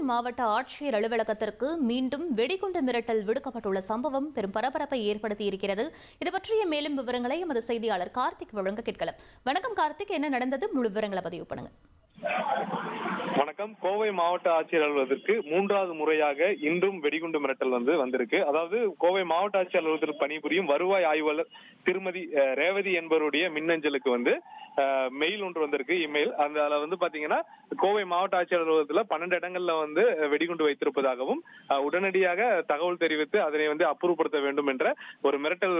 மாவட்ட ஆட்சியர் அலுவலகத்திற்கு மீண்டும் வெடிகுண்டு மிரட்டல் விடுக்கப்பட்டுள்ள சம்பவம் பெரும் பரபரப்பை ஏற்படுத்தியிருக்கிறது. இது பற்றிய மேலும் விவரங்களை எமது செய்தியாளர் கார்த்திக் வழங்க கேட்கலாம். வணக்கம் கார்த்திக், என்ன நடந்தது? முழு விவரங்களை பதிவு பண்ணுங்க. வணக்கம். கோவை மாவட்ட ஆட்சியர் அலுவலகத்திற்கு 3வது முறையாக இன்றும் வெடிகுண்டு மிரட்டல் வந்திருக்கு. அதாவது கோவை மாவட்ட ஆட்சியர் அலுவலகத்தில் பணிபுரியும் வருவாய் ஆய்வாளர் திருமதி ரேவதி என்பவருடைய மின்னஞ்சலுக்கு மெயில் ஒன்று வந்திருக்கு, இமெயில். அதுல பாத்தீங்கன்னா கோவை மாவட்ட ஆட்சியர் அலுவலகத்துல 12 இடங்கள்ல வெடிகுண்டு வைத்திருப்பதாகவும் உடனடியாக தகவல் தெரிவித்து அதனை அப்புறப்படுத்த வேண்டும் என்ற ஒரு மிரட்டல்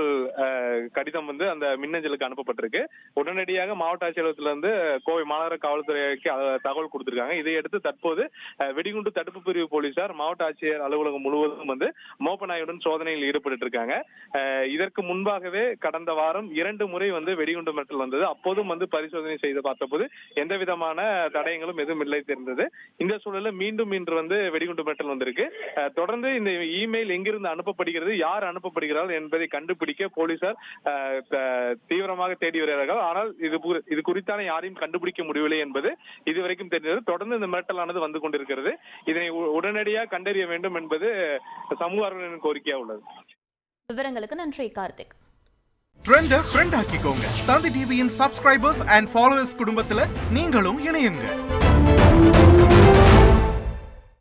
கடிதம் அந்த மின்னஞ்சலுக்கு அனுப்பப்பட்டிருக்கு. உடனடியாக மாவட்ட ஆட்சியர் அலுவலகத்துல கோவை மாநகர காவல்துறைக்கு தகவல் கொடுத்திருக்காங்க. இதையடுத்து தற்போது வெடிகுண்டு தடுப்பு பிரிவு போலீசார் மாவட்ட ஆட்சியர் அலுவலகம் முழுவதும் மோப்ப நாயுடன் சோதனையில் ஈடுபட்டு இருக்காங்க. இதற்கு முன்பாகவே கடந்த வாரம் 2 முறை வெடிகுண்டு மிரட்டல் வந்தது. அப்போதும் பரிசோதனை செய்து பார்த்தபோது எந்த விதமான தடயங்களும் எதுவும் இல்லை தெரிந்தது. இந்த சூழலில் மீண்டும் இன்று வெடிகுண்டு மிரட்டல் வந்திருக்கு. தொடர்ந்து இந்த இமெயில் எங்கிருந்து அனுப்பப்படுகிறது, யார் அனுப்பப்படுகிறார்கள் என்பதை கண்டுபிடிக்க போலீசார் தீவிரமாக தேடி வருகிறார்கள். ஆனால் இது குறித்தான யாரையும் கண்டுபிடிக்க முடியவில்லை என்பது இதுவரைக்கும் தெரிந்தது. தொடர்ந்து இந்த மிரட்டலானது வந்து கொண்டிருக்கிறது. இதனை உடனடியாக கண்டறிய வேண்டும் என்பது சமூக ஆர்வலர்களின் கோரிக்கையாக உள்ளது. விவரங்களுக்கு நன்றி கார்த்திக். ட்ரெண்ட ஃப்ரெண்ட் ஆக்கிக்கோங்க. தந்தி டிவியின் சப்ஸ்கிரைபர்ஸ் அண்ட் ஃபாலோவர்ஸ் குடும்பத்துல நீங்களும் இணையுங்க.